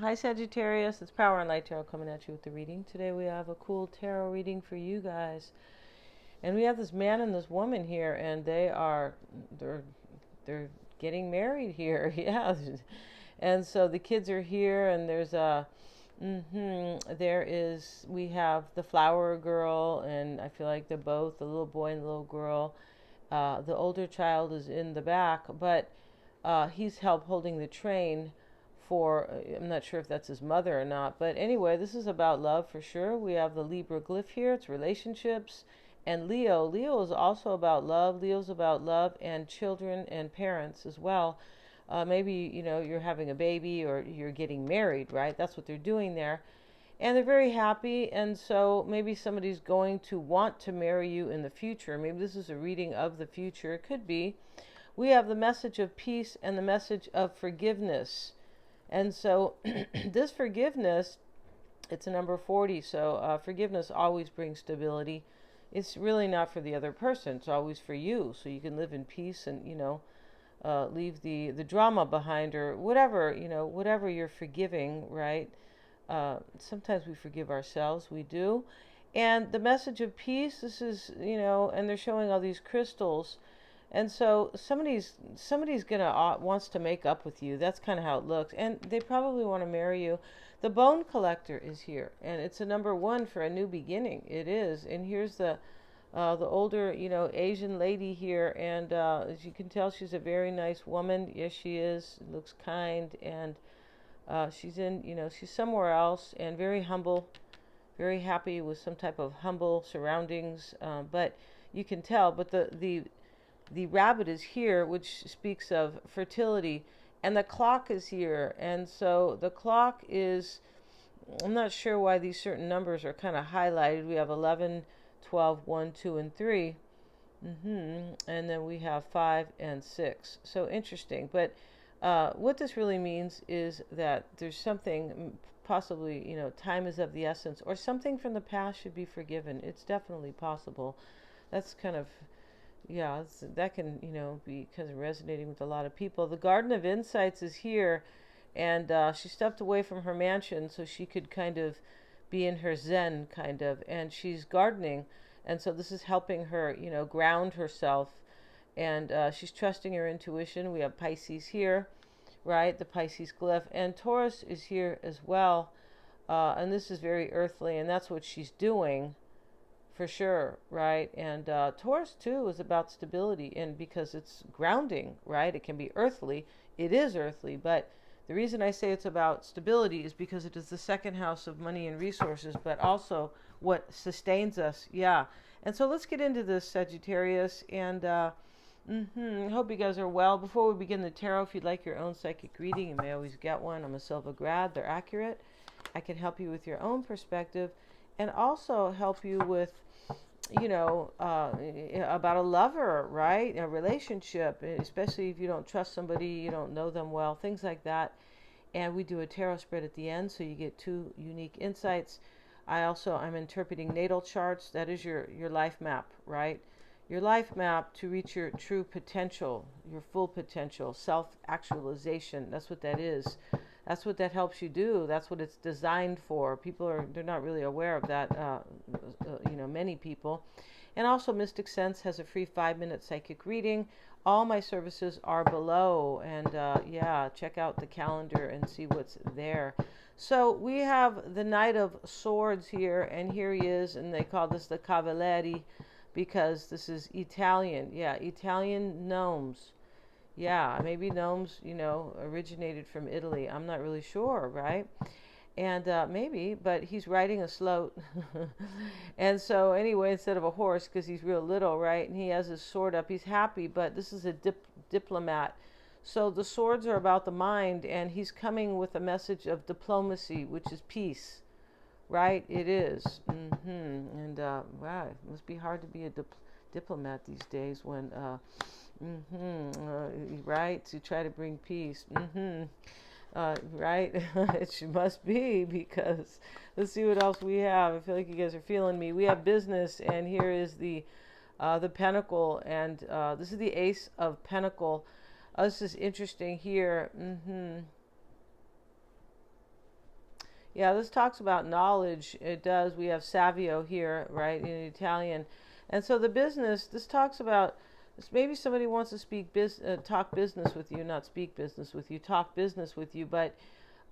Hi Sagittarius, it's Power and Light Tarot coming at you with the reading. Today we have a cool tarot reading for you guys. And we have this man and this woman here, and they're getting married here. Yeah. And so the kids are here, and there's a we have the flower girl, and I feel like they're both, the little boy and the little girl. The older child is in the back, but he's help holding the train for, I'm not sure if that's his mother or not, but anyway, this is about love for sure. We have the Libra glyph here, it's relationships, and Leo is also about love. Leo's about love and children and parents as well. Maybe you're having a baby or you're getting married, right? That's what they're doing there, and they're very happy. And so maybe somebody's going to want to marry you in the future. Maybe this is a reading of the future. It could be. We have the message of peace and the message of forgiveness. And so this forgiveness, it's a number 40. So forgiveness always brings stability. It's really not for the other person. It's always for you. So you can live in peace and, leave the drama behind, or whatever, whatever you're forgiving, right? Sometimes we forgive ourselves. We do. And the message of peace, this is, and they're showing all these crystals. And so somebody's gonna wants to make up with you. That's kind of how it looks, and they probably want to marry you. The bone collector is here, and it's a number 1 for a new beginning. It is, and here's the older Asian lady here, and as you can tell, she's a very nice woman. Yes, she is. Looks kind, and she's in she's somewhere else, and very humble, very happy with some type of humble surroundings. But you can tell. But the rabbit is here, which speaks of fertility, and the clock is here. And so the clock is, I'm not sure why these certain numbers are kind of highlighted. We have 11, 12, 1, 2, and 3. And then we have 5 and 6. So interesting. But what this really means is that there's something, possibly, time is of the essence, or something from the past should be forgiven. It's definitely possible. That's kind of, yeah, that can, be kind of resonating with a lot of people. The Garden of Insights is here, and she stepped away from her mansion so she could kind of be in her zen, kind of, and she's gardening, and so this is helping her, ground herself, and she's trusting her intuition. We have Pisces here, right, the Pisces glyph, and Taurus is here as well, and this is very earthly, and that's what she's doing. For sure, right? And Taurus too is about stability, and because it's grounding, right? It can be earthly. It is earthly, but the reason I say it's about stability is because it is the second house of money and resources, but also what sustains us. Yeah. And so let's get into this, Sagittarius, and I hope you guys are well. Before we begin the tarot, if you'd like your own psychic reading, you may always get one. I'm a Silva grad. They're accurate. I can help you with your own perspective, and also help you with, about a lover, right? A relationship, especially if you don't trust somebody, you don't know them well, things like that. And we do a tarot spread at the end, so you get 2 unique insights. I'm interpreting natal charts. That is your life map, right? Your life map to reach your true potential, your full potential, self-actualization. That's what that is. That's what that helps you do. That's what it's designed for. They're not really aware of that, many people. And also Mystic Sense has a free 5-minute psychic reading. All my services are below. And check out the calendar and see what's there. So we have the Knight of Swords here, and here he is, and they call this the Cavaliere because this is Italian. Yeah, Italian gnomes. Yeah, maybe gnomes, originated from Italy. I'm not really sure, right? And maybe, but he's riding a sloat. And so anyway, instead of a horse, because he's real little, right? And he has his sword up. He's happy, but this is a diplomat. So the swords are about the mind, and he's coming with a message of diplomacy, which is peace, right? It is. And wow, it must be hard to be a diplomat these days when... right, to try to bring peace. Right. Must be, because let's see what else we have. I feel like you guys are feeling me. We have business, and here is the pentacle, and this is the Ace of Pentacle. This is interesting here. Yeah, this talks about knowledge. It does. We have savio here, right, in Italian. And so the business, this talks about maybe somebody wants to talk business with you, not speak business with you, talk business with you, but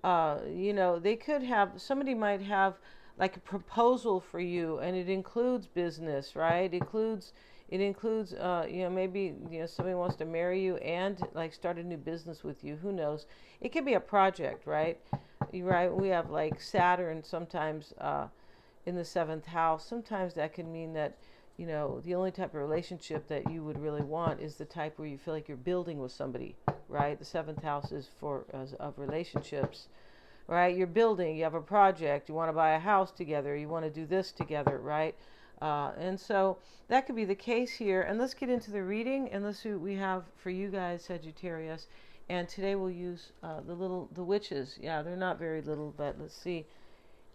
they could have, somebody might have like a proposal for you, and it includes business, right? It includes, maybe, somebody wants to marry you and like start a new business with you. Who knows? It could be a project, right? Right. We have like Saturn sometimes in the seventh house. Sometimes that can mean that, the only type of relationship that you would really want is the type where you feel like you're building with somebody, right? The seventh house is of relationships, right? You're building, you have a project, you want to buy a house together, you want to do this together, right? And so that could be the case here. And let's get into the reading, and let's see what we have for you guys, Sagittarius. And today we'll use the witches. Yeah, they're not very little, but let's see.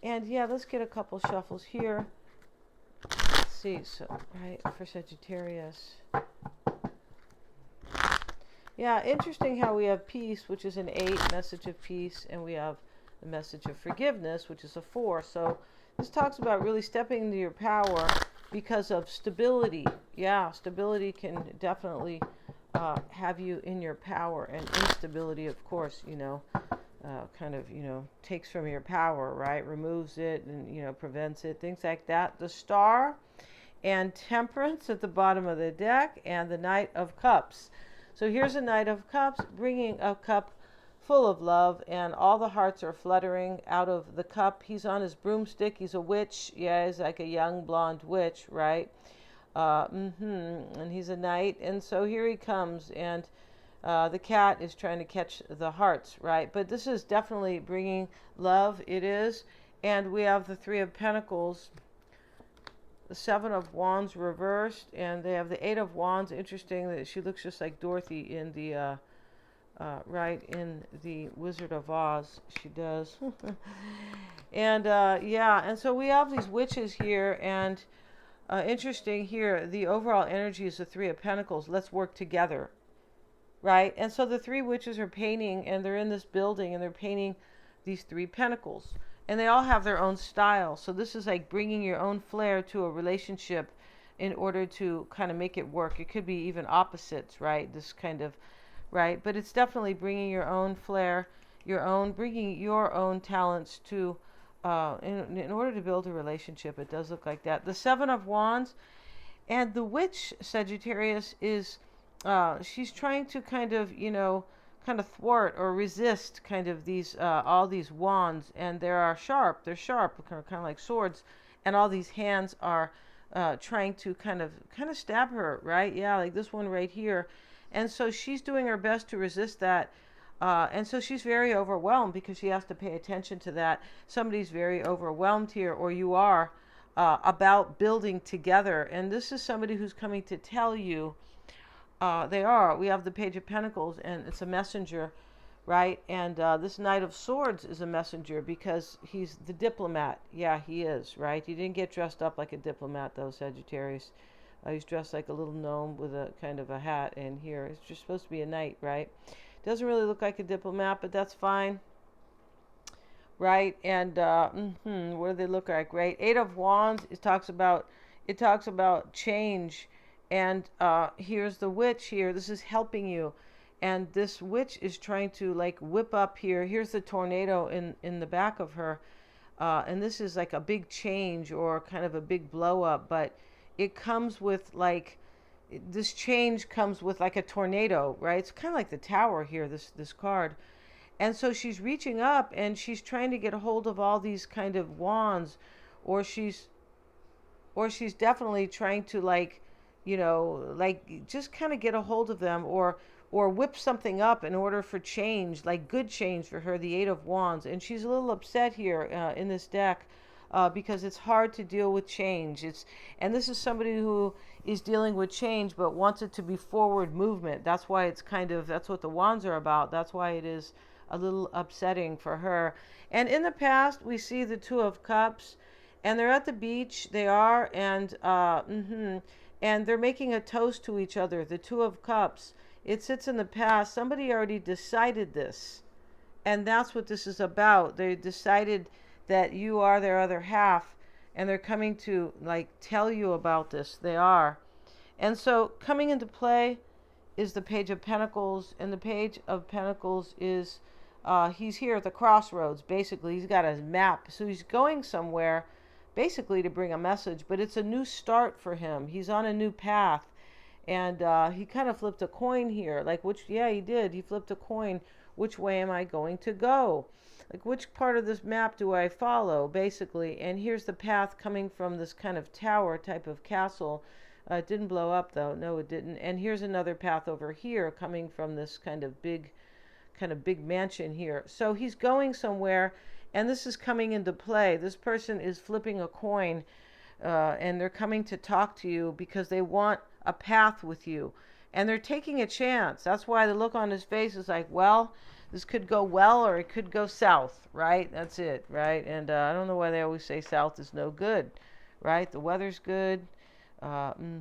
And yeah, let's get a couple shuffles here. Let's see. So, right, for Sagittarius. Yeah, interesting how we have peace, which is an 8, message of peace, and we have the message of forgiveness, which is a 4. So this talks about really stepping into your power because of stability. Yeah, stability can definitely have you in your power, and instability, of course, takes from your power, right? Removes it and, prevents it, things like that. The Star and Temperance at the bottom of the deck, and the Knight of Cups. So here's a Knight of Cups bringing a cup full of love, and all the hearts are fluttering out of the cup. He's on his broomstick. He's a witch. Yeah, he's like a young blonde witch, right? And he's a knight. And so here he comes, and the cat is trying to catch the hearts, right? But this is definitely bringing love. It is. And we have the Three of Pentacles, the Seven of Wands reversed, and they have the Eight of Wands. Interesting that she looks just like Dorothy in the in the Wizard of Oz. She does. And and so we have these witches here, and interesting here, the overall energy is the Three of Pentacles. Let's work together, right? And so the three witches are painting, and they're in this building, and they're painting these three pentacles, and they all have their own style. So this is like bringing your own flair to a relationship in order to kind of make it work. It could be even opposites, right? This kind of, right? But it's definitely bringing your own flair, bringing your own talents to, in order to build a relationship. It does look like that. The Seven of Wands, and the witch, Sagittarius, is, she's trying to kind of thwart or resist kind of these, all these wands, and they're sharp, kind of like swords, and all these hands are trying to kind of stab her, right? Yeah, like this one right here. And so she's doing her best to resist that. And so she's very overwhelmed because she has to pay attention to that. Somebody's very overwhelmed here, or you are, about building together. And this is somebody who's coming to tell you, we have the Page of Pentacles, and it's a messenger, right? And this Knight of Swords is a messenger because he's the diplomat. Yeah, he is, right? He didn't get dressed up like a diplomat, though, Sagittarius. He's dressed like a little gnome with a kind of a hat, and here it's just supposed to be a knight, right? Doesn't really look like a diplomat, but that's fine, right? And what do they look like, right? Eight of Wands. It talks about change, and here's the witch here. This is helping you, and this witch is trying to like whip up here. Here's the tornado in the back of her, and this is like a big change or kind of a big blow up, but it comes with like, this change comes with like a tornado, right? It's kind of like the Tower here, this card. And so she's reaching up, and she's trying to get a hold of all these kind of wands, or she's definitely trying to like just kind of get a hold of them, or whip something up in order for change, like good change for her, the Eight of Wands. And she's a little upset here in this deck, because it's hard to deal with change. And this is somebody who is dealing with change but wants it to be forward movement. That's why that's what the wands are about. That's why it is a little upsetting for her. And in the past, we see the Two of Cups, and they're at the beach. They are, and they're making a toast to each other. The Two of Cups. It sits in the past. Somebody already decided this, and that's what this is about. They decided that you are their other half, and they're coming to like tell you about this. They are. And so coming into play is the Page of Pentacles, and the Page of Pentacles is he's here at the crossroads. Basically, he's got a map, so he's going somewhere, basically to bring a message. But it's a new start for him. He's on a new path, and he kind of flipped a coin here. Like which? Yeah, he did. He flipped a coin. Which way am I going to go? Like which part of this map do I follow? Basically, and here's the path coming from this kind of tower type of castle. It didn't blow up though. No, it didn't. And here's another path over here coming from this kind of big mansion here. So he's going somewhere, and this is coming into play. This person is flipping a coin, and they're coming to talk to you because they want a path with you, and they're taking a chance. That's why the look on his face is like, well, this could go well or it could go south, right? That's it, right? And I don't know why they always say south is no good, right? The weather's good. Right.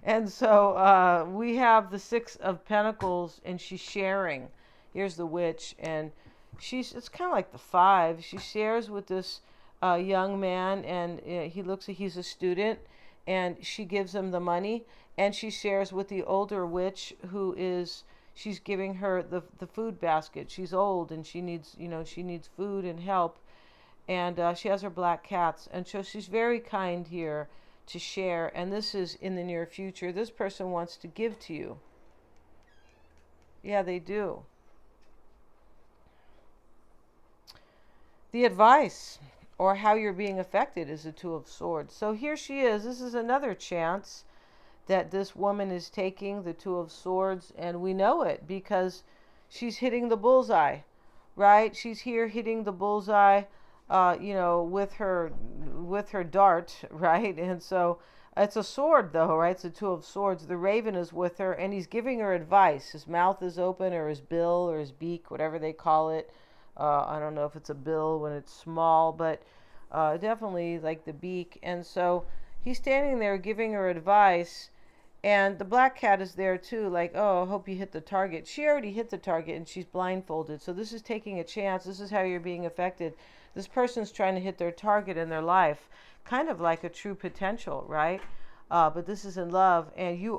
And so we have the Six of Pentacles, and she's sharing. Here's the witch, and it's kind of like the Five. She shares with this young man, and he's a student, and she gives him the money, and she shares with the older witch she's giving her the food basket. She's old, and she needs food and help. And she has her black cats, and so she's very kind here to share. And this is in the near future. This person wants to give to you. Yeah, they do. The advice, or how you're being affected, is the Two of Swords. So here she is. This is another chance that this woman is taking, the Two of Swords, and we know it because she's hitting the bullseye, right? She's here hitting the bullseye. With her dart, right? And so it's a sword, though, right? It's a Two of Swords. The raven is with her, and he's giving her advice. His mouth is open, or his bill, or his beak, whatever they call it. I don't know if it's a bill when it's small, but definitely like the beak. And so he's standing there giving her advice, and the black cat is there too, like, oh, I hope you hit the target. She already hit the target, and she's blindfolded. So this is taking a chance. This is how you're being affected. This person's trying to hit their target in their life, kind of like a true potential, right? But this is in love, and you're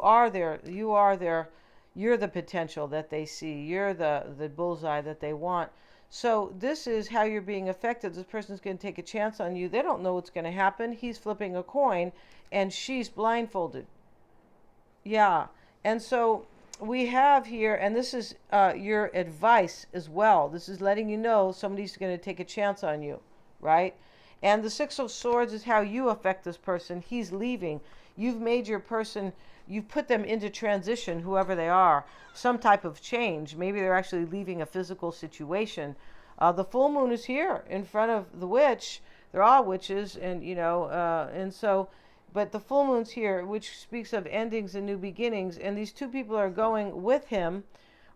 the potential that they see. You're the bullseye that they want. So this is how you're being affected. This person's going to take a chance on you. They don't know what's going to happen. He's flipping a coin, and she's blindfolded. Yeah. And so we have here, and this is your advice as well. This is letting you know somebody's going to take a chance on you, right? And the Six of Swords is how you affect this person. He's leaving. You've made your person, you've put them into transition, whoever they are, some type of change. Maybe they're actually leaving a physical situation. The full moon is here in front of the witch. They're all witches, and and so. But the full moon's here, which speaks of endings and new beginnings. And these two people are going with him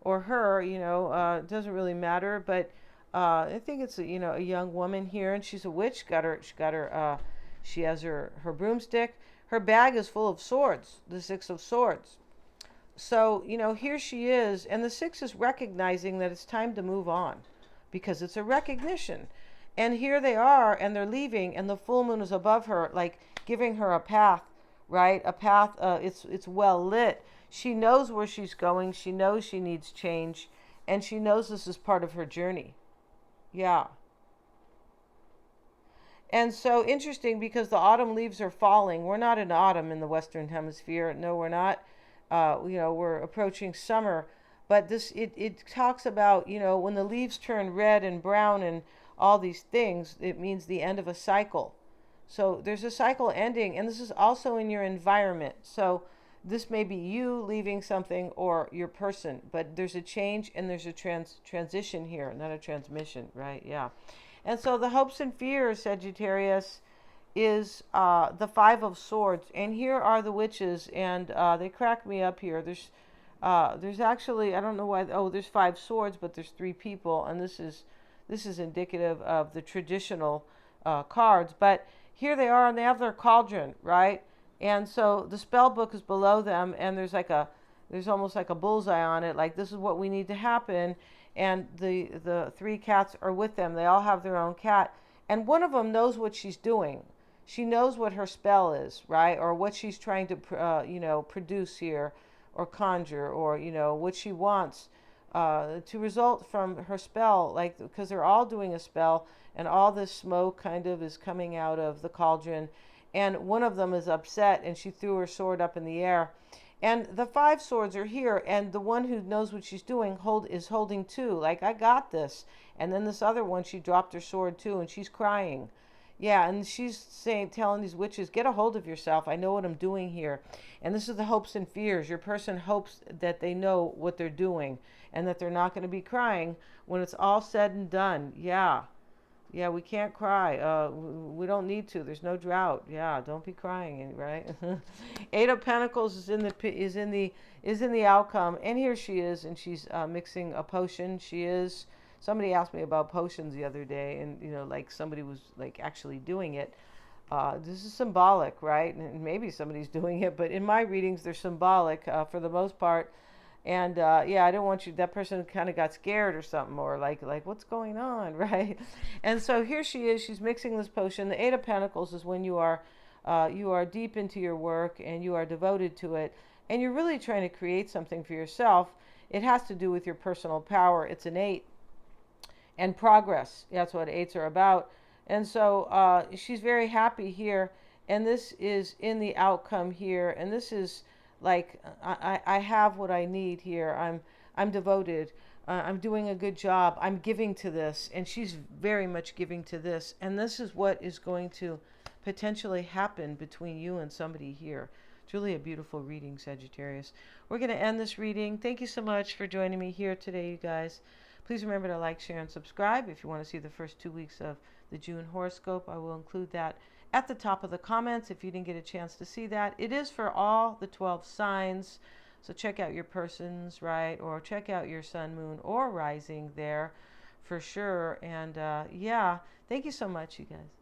or her, it doesn't really matter. But I think it's a young woman here, and she's a witch. She has her broomstick. Her bag is full of swords, the Six of Swords. So, here she is. And the Six is recognizing that it's time to move on because it's a recognition. And here they are, and they're leaving, and the full moon is above her, like giving her a path, right? A path, it's well lit. She knows where she's going. She knows she needs change, and she knows this is part of her journey. Yeah. And so interesting because the autumn leaves are falling. We're not in autumn in the Western Hemisphere. No, we're not. We're approaching summer. But it talks about, when the leaves turn red and brown and all these things, it means the end of a cycle. So there's a cycle ending, and this is also in your environment. So this may be you leaving something or your person, but there's a change and there's a transition here, not a transmission, right? Yeah. And so the hopes and fears, Sagittarius, is the Five of Swords. And here are the witches, and they crack me up here. There's actually, I don't know why, there's 5 swords, but there's 3 people, and this is indicative of the traditional cards. But here they are, and they have their cauldron, right? And so the spell book is below them, and there's like there's almost like a bullseye on it, like this is what we need to happen. And the three cats are with them. They all have their own cat, and one of them knows what she's doing. She knows what her spell is, right? Or what she's trying to, produce here, or conjure, or what she wants to result from her spell. Like, because they're all doing a spell, and all this smoke kind of is coming out of the cauldron. And one of them is upset, and she threw her sword up in the air. And the five swords are here, and the one who knows what she's doing is holding two, like, I got this. And then this other one, she dropped her sword too, and she's crying. Yeah, and she's telling these witches, get a hold of yourself. I know what I'm doing here. And this is the hopes and fears. Your person hopes that they know what they're doing, and that they're not going to be crying when it's all said and done. Yeah. Yeah, we can't cry. We don't need to. There's no drought. Yeah, don't be crying, right? Eight of Pentacles is in the outcome, and here she is, and she's mixing a potion. Somebody asked me about potions the other day, and like somebody was like actually doing it. This is symbolic, right? And maybe somebody's doing it, but in my readings, they're symbolic for the most part. And yeah, I don't want you. That person kind of got scared or something, or like what's going on, right? And so here she is. She's mixing this potion. The Eight of Pentacles is when you are deep into your work, and you are devoted to it, and you're really trying to create something for yourself. It has to do with your personal power. It's an eight, and progress. That's what eights are about. And so she's very happy here, and this is in the outcome here, and this is like, I have what I need here. I'm devoted. I'm doing a good job. I'm giving to this, and she's very much giving to this. And this is what is going to potentially happen between you and somebody here. It's really a beautiful reading, Sagittarius. We're going to end this reading. Thank you so much for joining me here today, you guys. Please remember to like, share, and subscribe. If you want to see the first 2 weeks of the June horoscope, I will include that at the top of the comments if you didn't get a chance to see that. It is for all the 12 signs. So check out your persons, right? Or check out your sun, moon, or rising there for sure. And yeah, thank you so much, you guys.